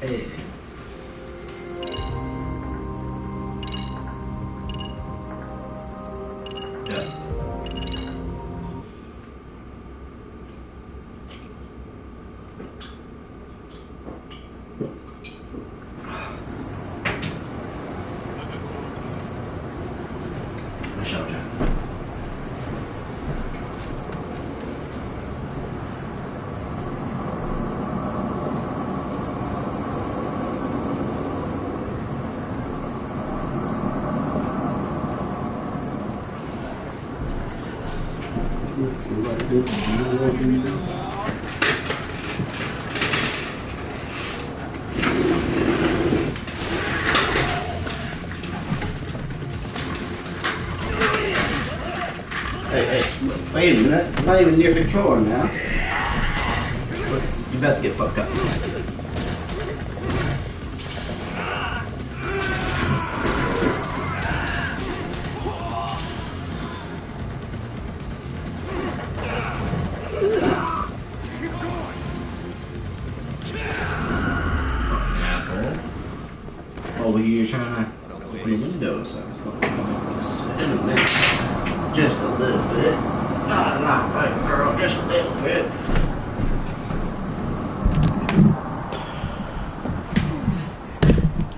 Hey. Yes. Michelle Jack. Let's see what I do. Hey, wait a minute. I'm not even near controller now. You about to get fucked up. Asshole. Over here trying to open the window, so I was going to in a minute. Just a little bit. Not like girl, just a little bit.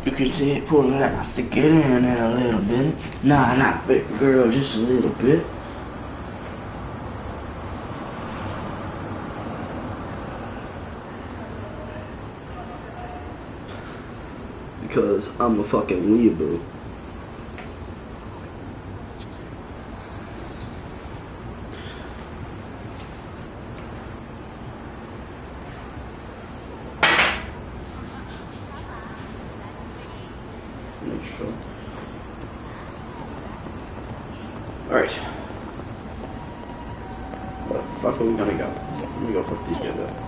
You can see it pulling out, stick it in there a little bit. Nah, not big girl, just a little bit. Because I'm a fucking weeaboo. Make sure. Alright. Where the fuck are we gonna go? Let me go fuck these guys up.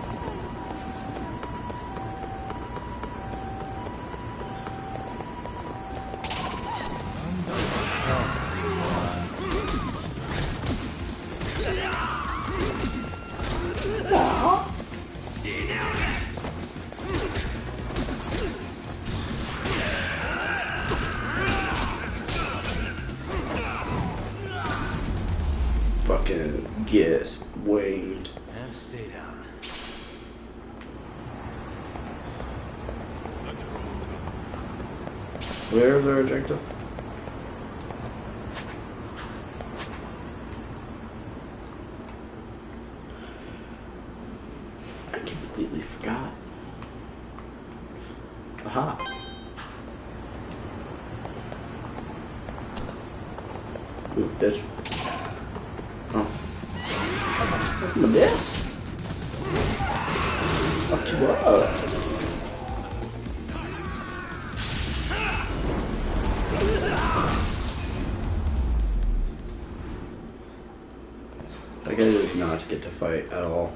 Fucking get winged. And stay down. Where's our objective? I completely forgot. Aha. Move, bitch. Oh. That's my this? Fuck you up. That guy does not get to fight at all.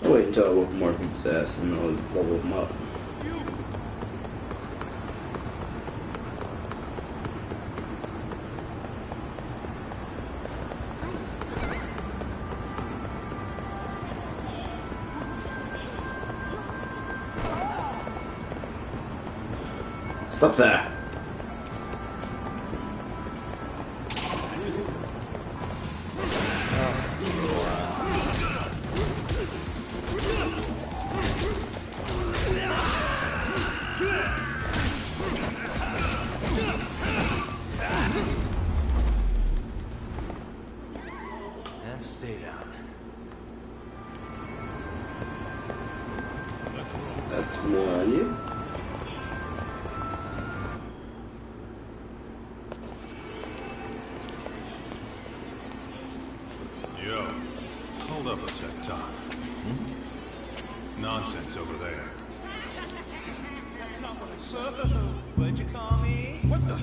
I'll wait until I whoop more people's ass and I'll level them up. Stop there! And stay down. That's more on you. nonsense over there. That's not what I said. What'd you call me? What the?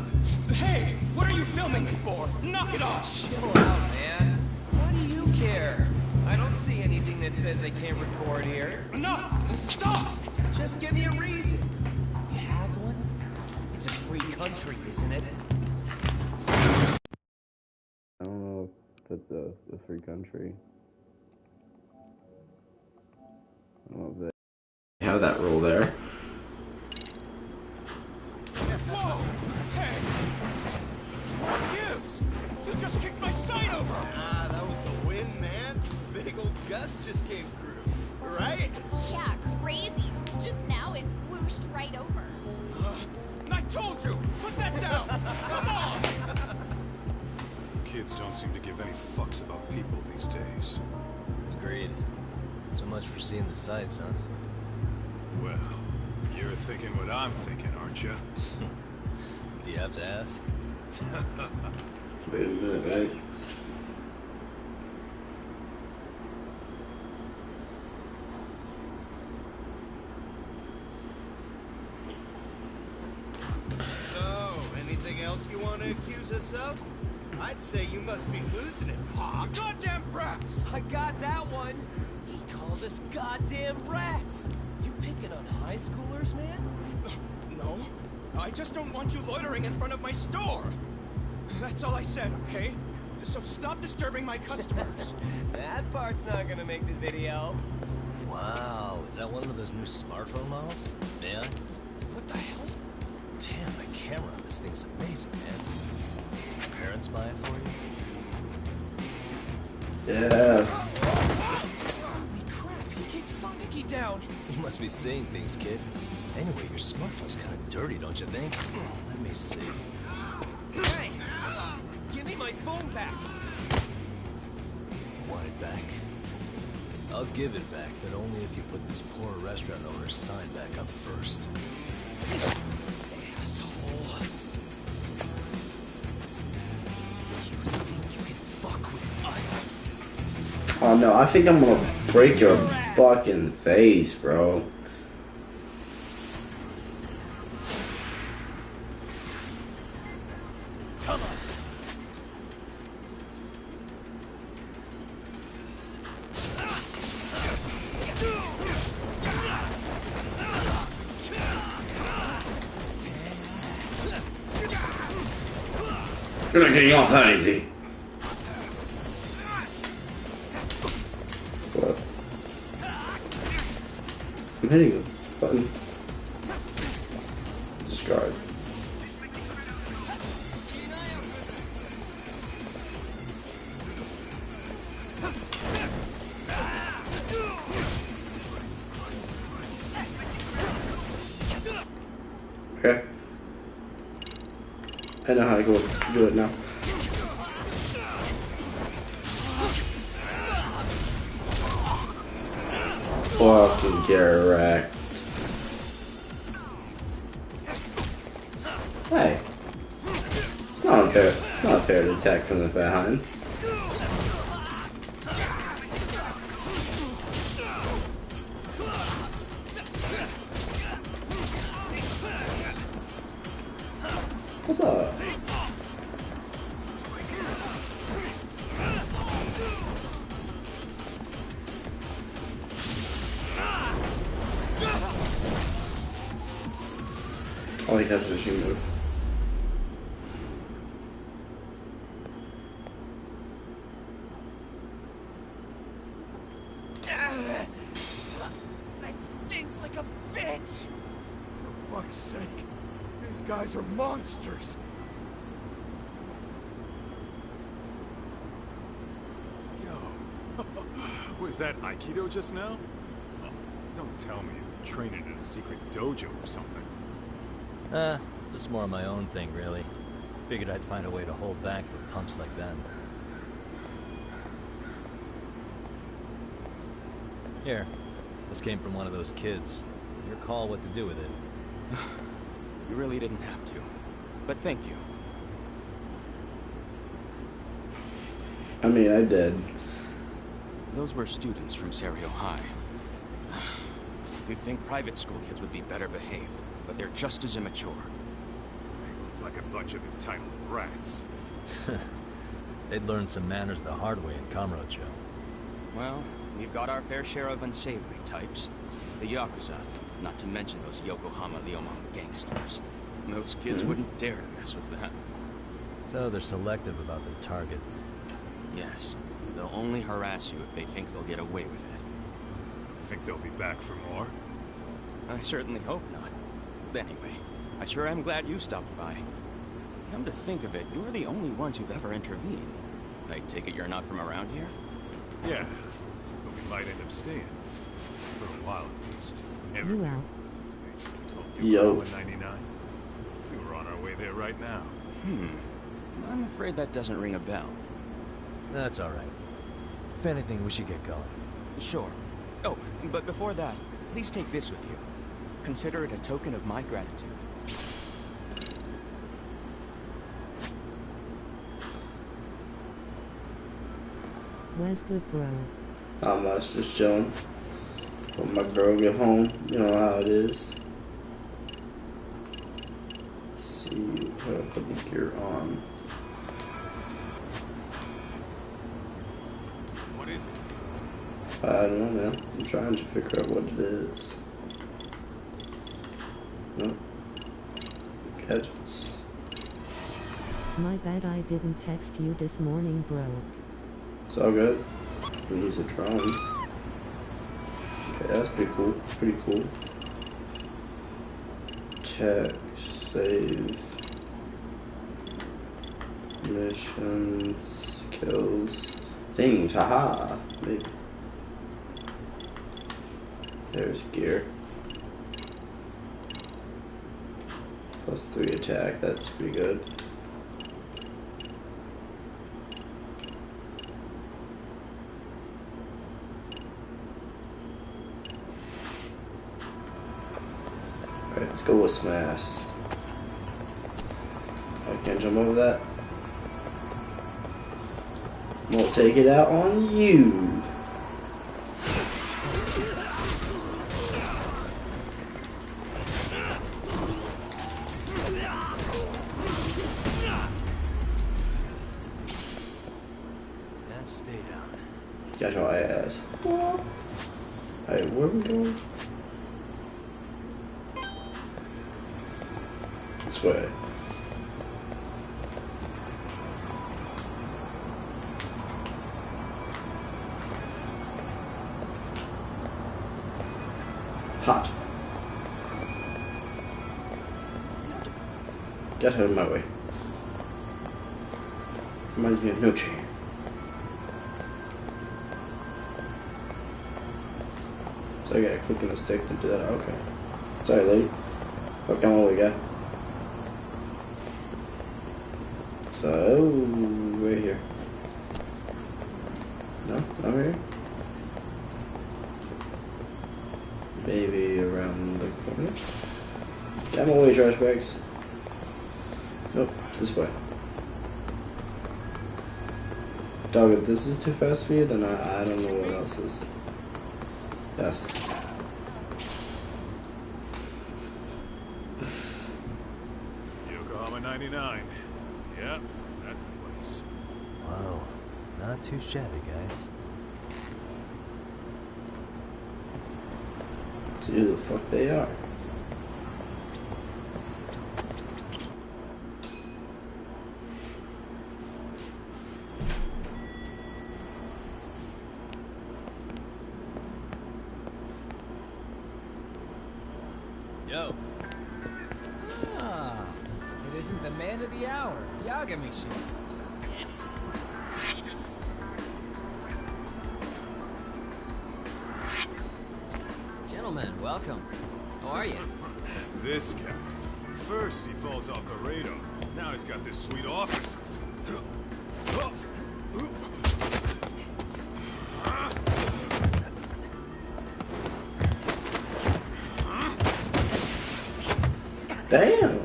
Hey, what are you filming me for? Knock it off! Chill out, man. Why do you care? I don't see anything that says I can't record here. Enough! Stop! Just give me a reason. You have one? It's a free country, isn't it? I don't know if that's a free country. I don't know if they have that rule there. Whoa! Hey! What gives? You just kicked my sign over! Ah, that was the wind, man. Big old gust just came through, right? Yeah, crazy. Just now it whooshed right over. I told you! Put that down! Come on! Kids don't seem to give any fucks about people these days. Agreed. So much for seeing the sights, huh? Well, you're thinking what I'm thinking, aren't you? Do you have to ask? Wait a minute, So, anything else you want to accuse us of? I'd say you must be losing it, Pop. You goddamn brats! I got that one! He called us goddamn brats! You picking on high schoolers, man? No, I just don't want you loitering in front of my store. That's all I said, okay? So stop disturbing my customers. That part's not gonna make the video. Wow, is that one of those new smartphone models? Yeah? What the hell? Damn, the camera on this thing's amazing, man. Your parents buy it for you? Yes. Holy crap, he kicked Songeki down! You must be seeing things, kid. Anyway, your smartphone's kind of dirty, don't you think? Let me see. Hey! Give me my phone back! You want it back? I'll give it back, but only if you put this poor restaurant owner's sign back up first. Asshole. You think you can fuck with us? Oh no, I think I'm gonna break your fucking face, bro. Come on. You're not getting off that easy. What? I'm hitting the button. Discard. Okay. I know how to go do it now. Fucking get wrecked. Hey. It's not unfair. It's not fair to attack from the behind. What's up? I like that position move. That stinks like a bitch! For fuck's sake, these guys are monsters! Yo, was that Aikido just now? Oh, don't tell me you're training in a secret dojo or something. Just more of my own thing, really. Figured I'd find a way to hold back for punks like them. Here, this came from one of those kids. Your call what to do with it. You really didn't have to, but thank you. I mean, I did. Those were students from Serio High. You'd think private school kids would be better behaved, but they're just as immature. They look like a bunch of entitled brats. They'd learn some manners the hard way in Kamurocho. Well, we've got our fair share of unsavory types. The Yakuza, not to mention those Yokohama Leomon gangsters. Most kids wouldn't dare to mess with them. So they're selective about their targets. Yes, they'll only harass you if they think they'll get away with it. Think they'll be back for more? I certainly hope not. Anyway, I sure am glad you stopped by. Come to think of it, you're the only ones who've ever intervened. I take it you're not from around here? Yeah, but we might end up staying. For a while at least. You out. Yo. 99. We were on our way there right now. I'm afraid that doesn't ring a bell. That's all right. If anything, we should get going. Sure. Oh, but before that, please take this with you. Consider it a token of my gratitude. Where's good, bro? Not much, just chilling. When my girl get home, you know how it is. Let's see, put the gear on. What is it? I don't know, man. I'm trying to figure out what it is. Nope. Gadgets. My bad I didn't text you this morning, bro. It's all good. We use a drone. Okay, that's pretty cool. Pretty cool. Check, save, missions, kills, things. Haha. Maybe. There's gear. +3 attack. That's pretty good. Alright, let's go with Smash. I can't jump over that. We'll take it out on you. And stay down. Got your ass. Alright, where are we going? This way. Hot. Get out of my way. Reminds me of Noche. So I gotta click on the stick to do that. Okay. Sorry, lady. Fuck, I'm all we got. So, right here. No? Not here? Maybe around the corner? Get out of my way, trash bags. Nope, this way. Dog, if this is too fast for you, then I don't know what else is. Yes. Yokohama 99. Yep, that's the place. Wow, not too shabby, guys. Let's see who the fuck they are. Yo. Ah, if it isn't the man of the hour, Yagami-shi. Gentlemen, welcome. How are you? This guy. First he falls off the radar. Now he's got this sweet office. Damn!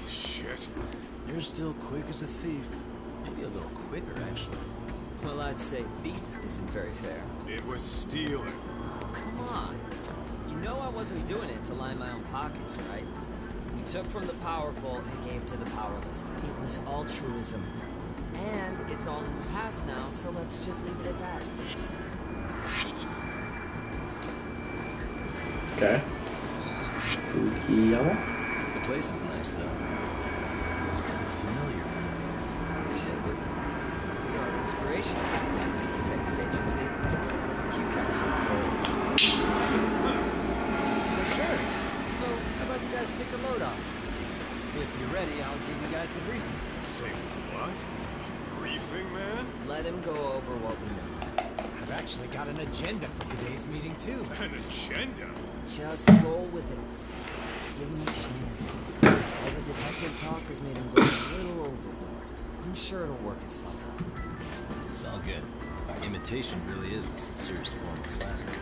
Shit. You're still quick as a thief. Maybe a little quicker, actually. Well, I'd say thief isn't very fair. It was stealing. Oh, come on. You You know I wasn't doing it to line my own pockets, right? We took from the powerful and gave to the powerless. It was altruism. And it's all in the past now, so let's just leave it at that. Okay. Fukiyama? The place is nice, though. It's kind of familiar, even. Simple. You're our inspiration, Yakuni Detective Agency. Cue counters at the goal. For sure. So, how about you guys take a load off? If you're ready, I'll give you guys the briefing. Say what? A briefing, man? Let him go over what we know. I've actually got an agenda for today's meeting, too. An agenda? Just roll with it. Give him a chance. All the detective talk has made him go a little overboard. I'm sure it'll work itself out. It's all good. Imitation really is the sincerest form of flattery.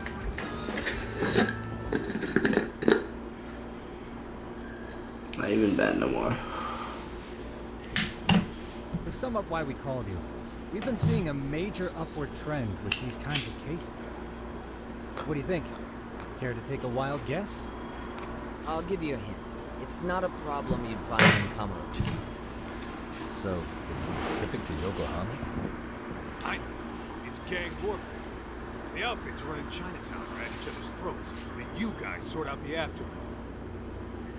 Not even bad no more. To sum up why we called you, we've been seeing a major upward trend with these kinds of cases. What do you think? Care to take a wild guess? I'll give you a hint. It's not a problem you'd find in Kamurocho. So, it's specific to Yokohama? I know. It's gang warfare. The outfits run in Chinatown are at each other's throats, and you guys sort out the aftermath.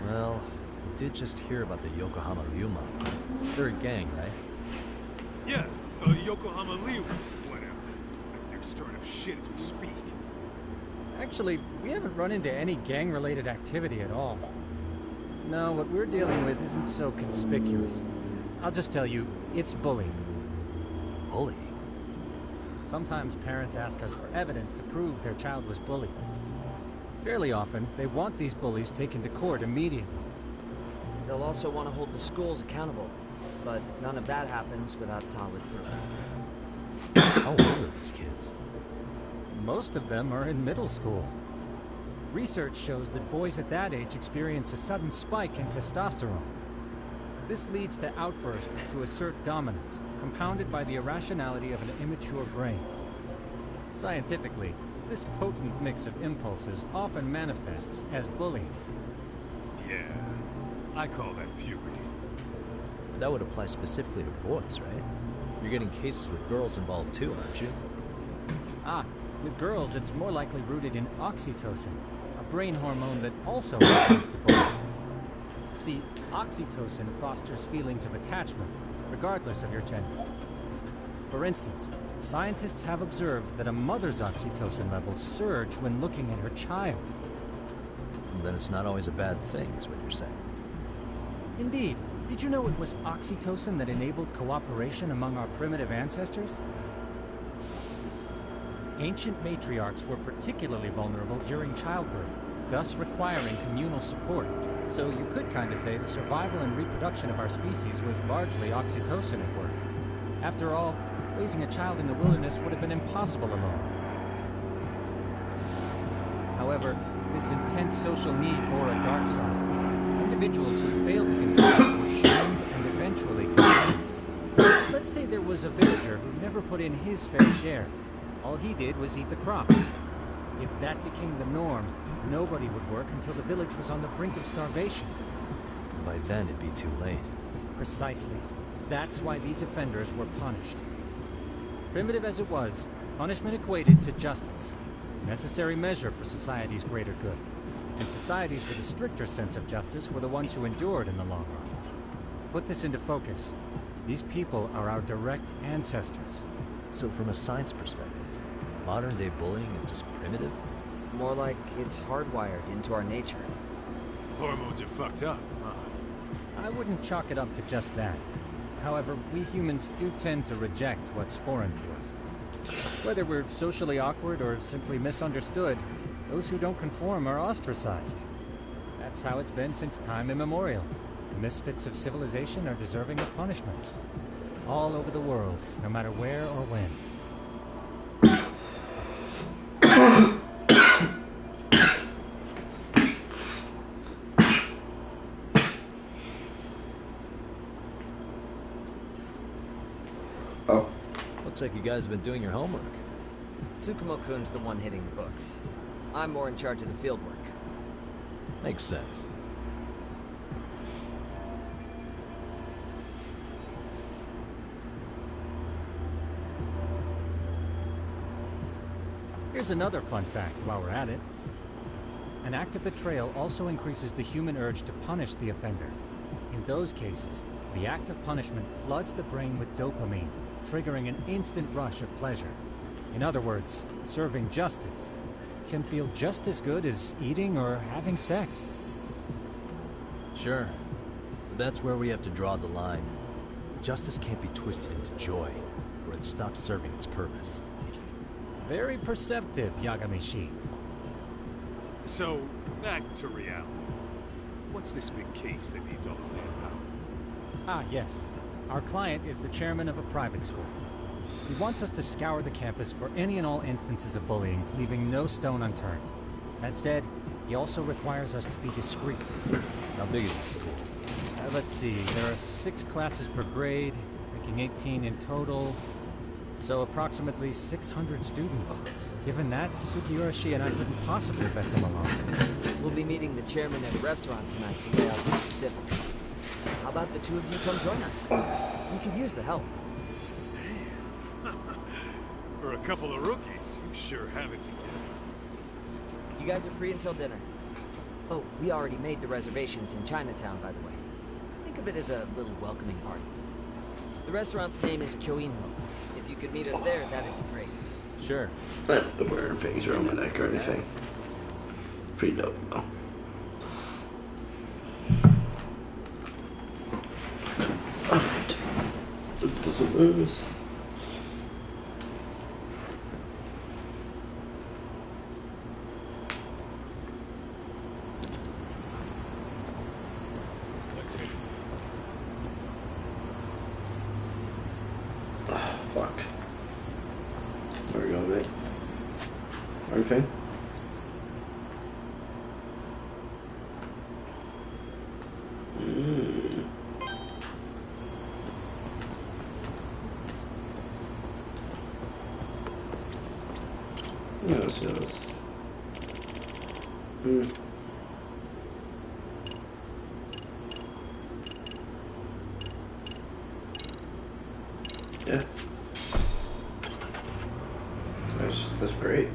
Well, I did just hear about the Yokohama Ryu mob. They're a gang, right? Yeah, the Yokohama Liu, whatever. They're stirring up shit as we speak. Actually, we haven't run into any gang-related activity at all. No, what we're dealing with isn't so conspicuous. I'll just tell you, it's bullying. Bullying? Sometimes parents ask us for evidence to prove their child was bullied. Fairly often, they want these bullies taken to court immediately. They'll also want to hold the schools accountable, but none of that happens without solid proof. How old are these kids? Most of them are in middle school. Research shows that boys at that age experience a sudden spike in testosterone. This leads to outbursts to assert dominance, compounded by the irrationality of an immature brain. Scientifically, this potent mix of impulses often manifests as bullying. Yeah, I call that puberty. That would apply specifically to boys, right? You're getting cases with girls involved too, aren't you? Ah, with girls it's more likely rooted in oxytocin, a brain hormone that also happens to bullying. See, oxytocin fosters feelings of attachment, regardless of your gender. For instance, scientists have observed that a mother's oxytocin levels surge when looking at her child. And then it's not always a bad thing, is what you're saying. Indeed. Did you know it was oxytocin that enabled cooperation among our primitive ancestors? Ancient matriarchs were particularly vulnerable during childbirth, thus requiring communal support. So you could kind of say the survival and reproduction of our species was largely oxytocin at work. After all, raising a child in the wilderness would have been impossible alone. However, this intense social need bore a dark side. Individuals who failed to control it were shamed and eventually condemned. Let's say there was a villager who never put in his fair share. All he did was eat the crops. If that became the norm, nobody would work until the village was on the brink of starvation. By then, it'd be too late. Precisely. That's why these offenders were punished. Primitive as it was, punishment equated to justice, a necessary measure for society's greater good. And societies with a stricter sense of justice were the ones who endured in the long run. To put this into focus, these people are our direct ancestors. So from a science perspective, modern-day bullying is just primitive? More like it's hardwired into our nature. Hormones are fucked up, huh? I wouldn't chalk it up to just that. However, we humans do tend to reject what's foreign to us. Whether we're socially awkward or simply misunderstood, those who don't conform are ostracized. That's how it's been since time immemorial. The misfits of civilization are deserving of punishment. All over the world, no matter where or when. Looks like you guys have been doing your homework. Tsukumo-kun's the one hitting the books. I'm more in charge of the field work. Makes sense. Here's another fun fact while we're at it. An act of betrayal also increases the human urge to punish the offender. In those cases, the act of punishment floods the brain with dopamine, triggering an instant rush of pleasure. In other words, serving justice can feel just as good as eating or having sex. Sure. But that's where we have to draw the line. Justice can't be twisted into joy, or it stops serving its purpose. Very perceptive, Yagami-shi. So, back to reality. What's this big case that needs all the manpower? Ah, yes. Our client is the chairman of a private school. He wants us to scour the campus for any and all instances of bullying, leaving no stone unturned. That said, he also requires us to be discreet. How big is the school? Let's see, there are 6 classes per grade, making 18 in total. So approximately 600 students. Given that, Sugiurashi and I couldn't possibly vet them along. We'll be meeting the chairman at a restaurant tonight to lay out the specifics. How about the two of you come join us? We could use the help. For a couple of rookies, you sure have it together. You guys are free until dinner. Oh, we already made the reservations in Chinatown, by the way. Think of it as a little welcoming party. The restaurant's name is Kyoinho. If you could meet us there, that'd be great. Sure. I don't know where pig's around my neck or anything. Pretty dope, though. Alright. Let's put some booze. Fuck. Where are we going, mate? Okay. Yes, yes. Yeah. That's great.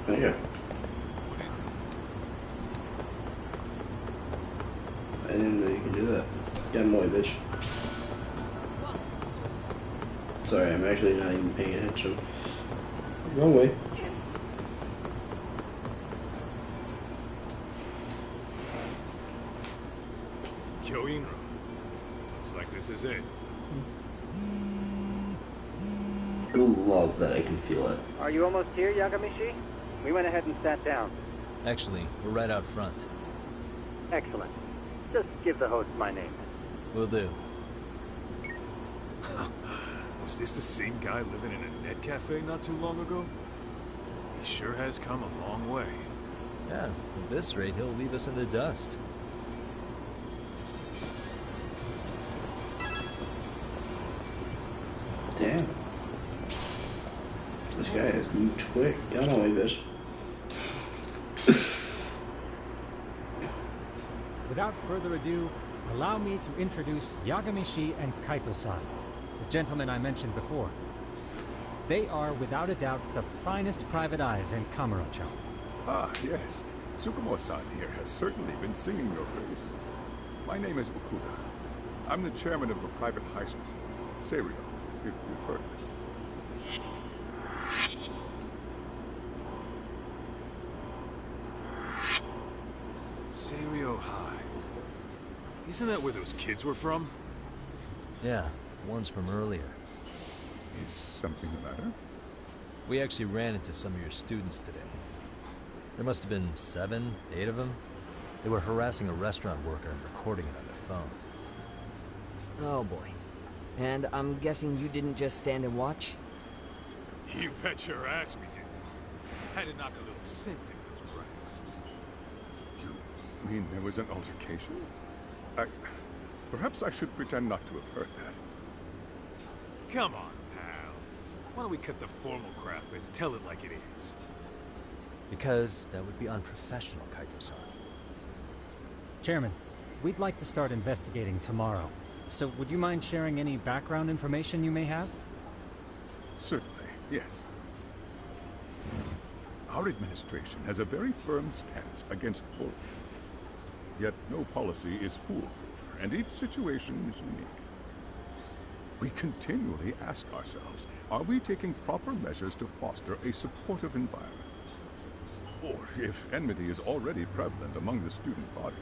There you go. I didn't know you could do that. Get him away, bitch. Sorry, I'm actually not even paying attention. Wrong way. Kyoinro. Looks like this is it. I love that I can feel it. Are you almost here, Yagami-shi? We went ahead and sat down. Actually, we're right out front. Excellent. Just give the host my name. Will do. Was this the same guy living in a net cafe not too long ago? He sure has come a long way. Yeah, at this rate, he'll leave us in the dust. Damn. This guy has moved quick. Get away, bitch. Without further ado, allow me to introduce Yagami-shi and Kaito-san, the gentlemen I mentioned before. They are, without a doubt, the finest private eyes in Kamurocho. Ah, yes. Tsukumo-san here has certainly been singing your praises. My name is Okuda. I'm the chairman of a private high school, Serio, if you've heard of it. Serio High. Isn't that where those kids were from? Yeah, one's from earlier. Is something the matter? We actually ran into some of your students today. There must have been 7, 8 of them. They were harassing a restaurant worker and recording it on their phone. Oh boy. And I'm guessing you didn't just stand and watch? You bet your ass we did. Had to knock a little sense into those brats. You mean there was an altercation? Perhaps I should pretend not to have heard that. Come on, pal. Why don't we cut the formal crap and tell it like it is? Because that would be unprofessional, Kaito-san. Chairman, we'd like to start investigating tomorrow. So would you mind sharing any background information you may have? Certainly, yes. Our administration has a very firm stance against bullying. Yet no policy is foolproof, and each situation is unique. We continually ask ourselves, are we taking proper measures to foster a supportive environment? Or, if enmity is already prevalent among the student body,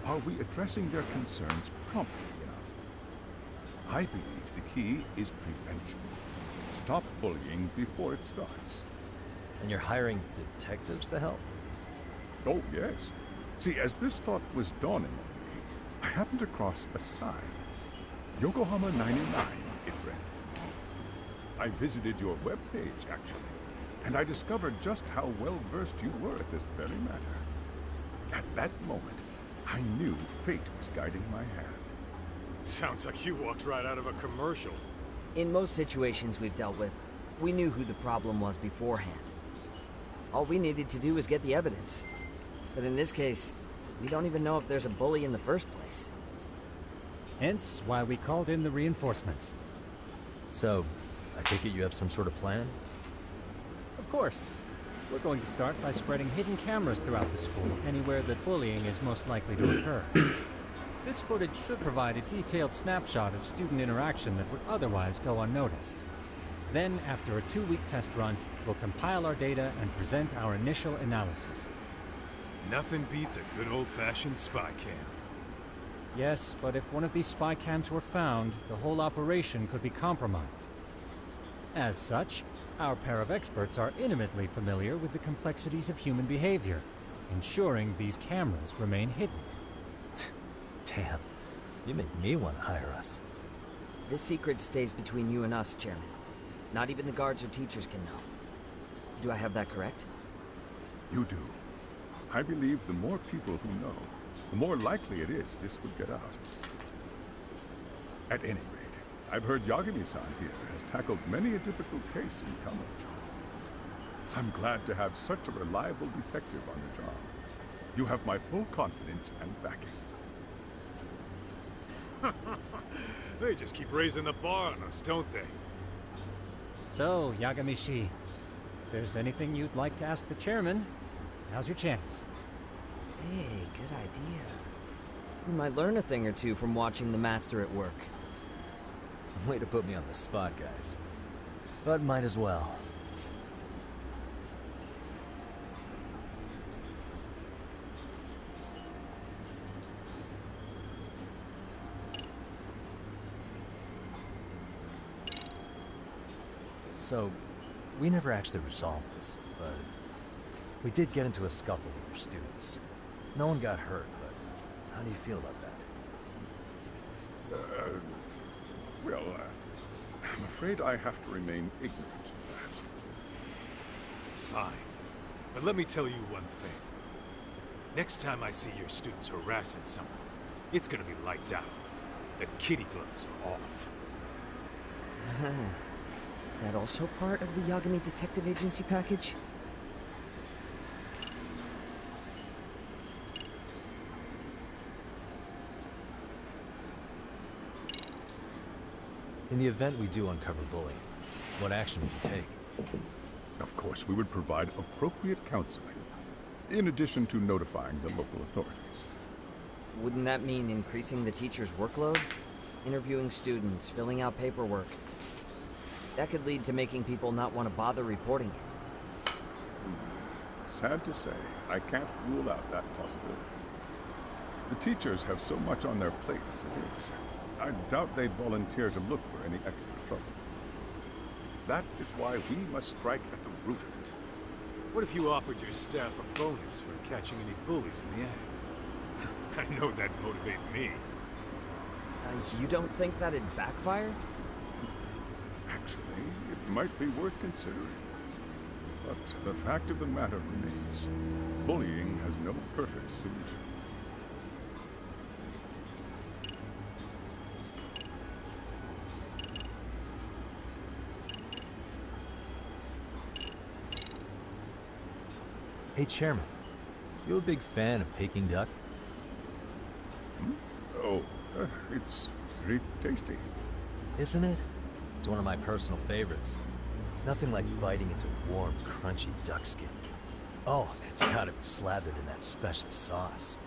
are we addressing their concerns promptly enough? I believe the key is prevention. Stop bullying before it starts. And you're hiring detectives to help? Oh, yes. See, as this thought was dawning on me, I happened across a sign. Yokohama 99, it read. I visited your webpage, actually, and I discovered just how well-versed you were at this very matter. At that moment, I knew fate was guiding my hand. Sounds like you walked right out of a commercial. In most situations we've dealt with, we knew who the problem was beforehand. All we needed to do was get the evidence. But in this case, we don't even know if there's a bully in the first place. Hence why we called in the reinforcements. So, I take it you have some sort of plan? Of course. We're going to start by spreading hidden cameras throughout the school, anywhere that bullying is most likely to occur. This footage should provide a detailed snapshot of student interaction that would otherwise go unnoticed. Then, after a 2-week test run, we'll compile our data and present our initial analysis. Nothing beats a good old-fashioned spy cam. Yes, but if one of these spy cams were found, the whole operation could be compromised. As such, our pair of experts are intimately familiar with the complexities of human behavior, ensuring these cameras remain hidden. Damn, you make me want to hire us. This secret stays between you and us, Chairman. Not even the guards or teachers can know. Do I have that correct? You do. I believe the more people who know, the more likely it is this would get out. At any rate, I've heard Yagami-san here has tackled many a difficult case in college. I'm glad to have such a reliable detective on the job. You have my full confidence and backing. They just keep raising the bar on us, don't they? So, Yagami-shi, if there's anything you'd like to ask the chairman, now's your chance. Hey, good idea. You might learn a thing or two from watching the master at work. Way to put me on the spot, guys. But might as well. So, we never actually resolved this, but we did get into a scuffle with your students. No one got hurt, but how do you feel about that? Well, I'm afraid I have to remain ignorant of that. Fine. But let me tell you one thing. Next time I see your students harassing someone, it's gonna be lights out. The kitty gloves are off. That also part of the Yagami Detective Agency package? In the event we do uncover bullying, what action would you take? Of course, we would provide appropriate counseling, in addition to notifying the local authorities. Wouldn't that mean increasing the teacher's workload? Interviewing students, filling out paperwork. That could lead to making people not want to bother reporting it. Sad to say, I can't rule out that possibility. The teachers have so much on their plate as it is. I doubt they'd volunteer to look for any extra trouble. That is why we must strike at the root of it. What if you offered your staff a bonus for catching any bullies in the act? I know that'd motivate me. You don't think that'd backfire? Actually, it might be worth considering. But the fact of the matter remains, bullying has no perfect solution. Hey, Chairman. You a big fan of Peking duck? Oh, it's very tasty. Isn't it? It's one of my personal favorites. Nothing like biting into warm, crunchy duck skin. Oh, and it's gotta be slathered in that special sauce.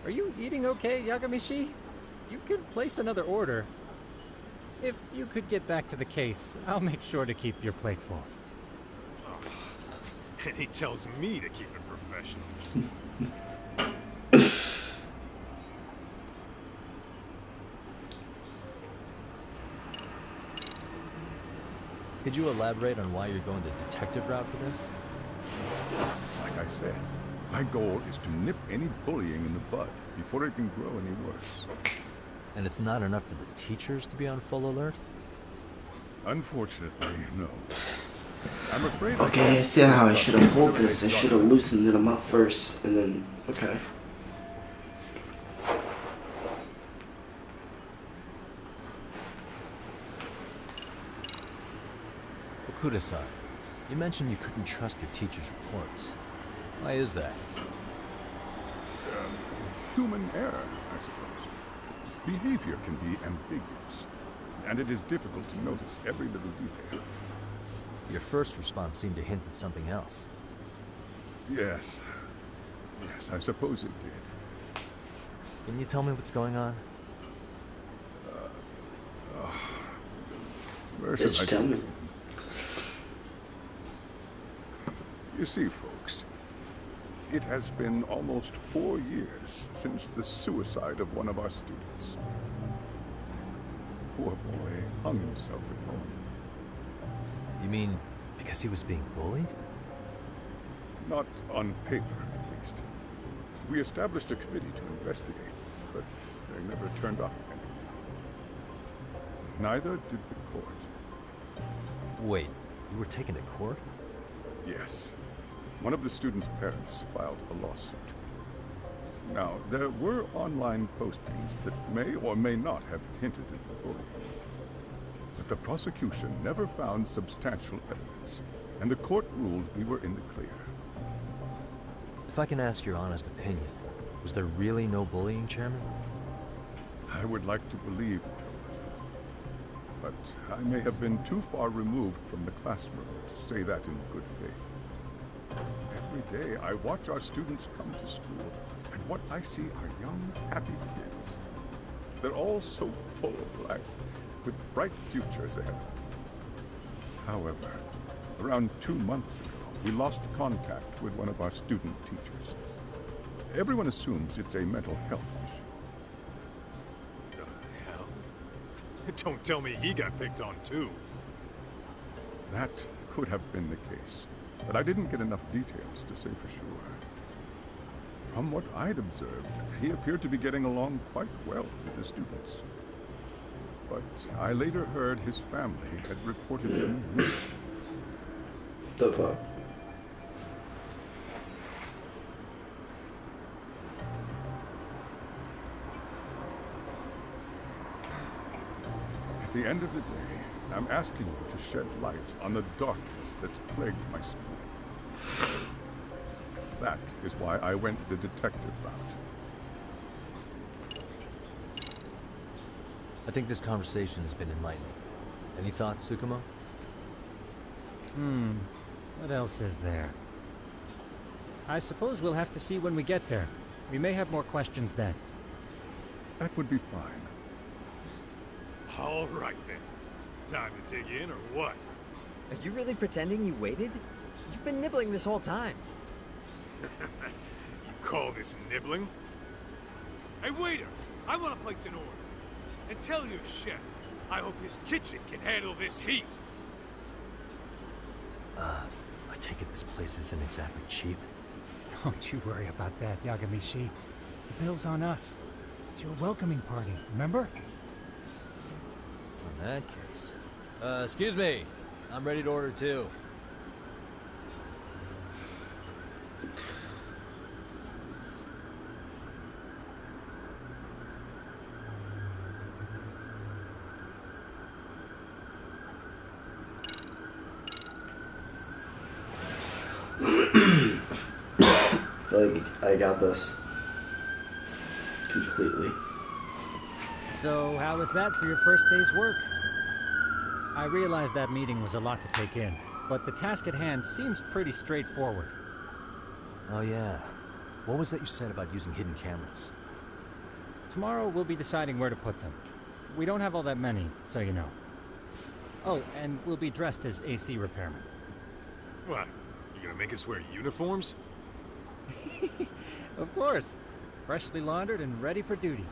Are you eating okay, Yagamishi? You could place another order. If you could get back to the case, I'll make sure to keep your plate full. Oh, and he tells me to keep it professional. Could you elaborate on why you're going the detective route for this? Like I said, my goal is to nip any bullying in the bud before it can grow any worse. And it's not enough for the teachers to be on full alert? Unfortunately, no. I'm afraid. Okay, I see how I should have pulled this. I should have loosened it up first, and then okay. Okuda-san, you mentioned you couldn't trust your teacher's reports. Why is that? Human error, I suppose. Behavior can be ambiguous, and it is difficult to notice every little detail. Your first response seemed to hint at something else. Yes. Yes, I suppose it did. Can you tell me what's going on? Where should I tell me? begin? You see, folks, it has been almost 4 years since the suicide of one of our students. Poor boy hung himself at home. You mean because he was being bullied? Not on paper, at least. We established a committee to investigate, but they never turned up anything. Neither did the court. Wait, you were taken to court? Yes. One of the students' parents filed a lawsuit. Now, there were online postings that may or may not have hinted at bullying. But the prosecution never found substantial evidence, and the court ruled we were in the clear. If I can ask your honest opinion, was there really no bullying, Chairman? I would like to believe there wasn't. But I may have been too far removed from the classroom to say that in good faith. Every day I watch our students come to school, and what I see are young, happy kids. They're all so full of life, with bright futures ahead. However, around 2 months ago, we lost contact with one of our student teachers. Everyone assumes it's a mental health issue. The hell? Don't tell me he got picked on too. That could have been the case, but I didn't get enough details to say for sure. From what I'd observed, he appeared to be getting along quite well with the students. But I later heard his family had reported him missing. The fuck? At the end of the day, I'm asking you to shed light on the darkness that's plagued my school. That is why I went the detective route. I think this conversation has been enlightening. Any thoughts, Tsukumo? What else is there? I suppose we'll have to see when we get there. We may have more questions then. That would be fine. All right then. Time to dig in or what? Are you really pretending you waited? You've been nibbling this whole time. You call this nibbling? Hey waiter, I want to place an order. And tell your chef, I hope his kitchen can handle this heat. I take it this place isn't exactly cheap. Don't you worry about that, Yagamishi. The bill's on us. It's your welcoming party, remember? In that case... excuse me. I'm ready to order too. I got this. Completely. So, how was that for your first day's work? I realize that meeting was a lot to take in, but the task at hand seems pretty straightforward. Oh yeah. What was that you said about using hidden cameras? Tomorrow we'll be deciding where to put them. We don't have all that many, so you know. Oh, and we'll be dressed as AC repairmen. What? You gonna make us wear uniforms? Of course. Freshly laundered and ready for duty.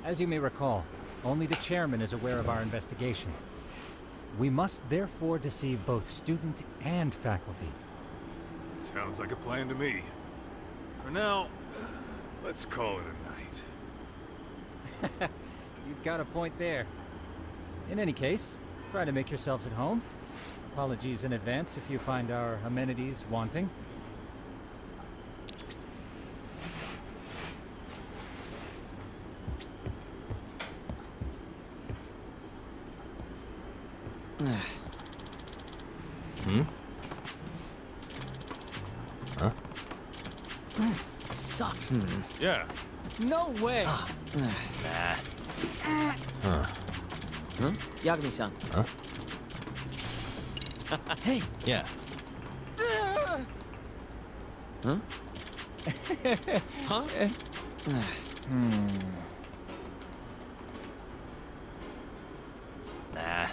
As you may recall, only the chairman is aware of our investigation. We must therefore deceive both student and faculty. Sounds like a plan to me. For now, let's call it a night. You've got a point there. In any case, try to make yourselves at home. Apologies in advance if you find our amenities wanting. Hmm? Huh? Suck. Yeah. No way. Nah. Huh? Yagami-san. Huh? Hey. Yeah. Huh? Huh? Nah.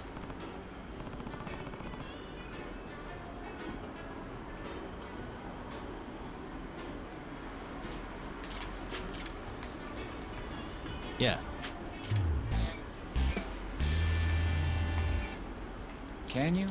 Yeah. Can you?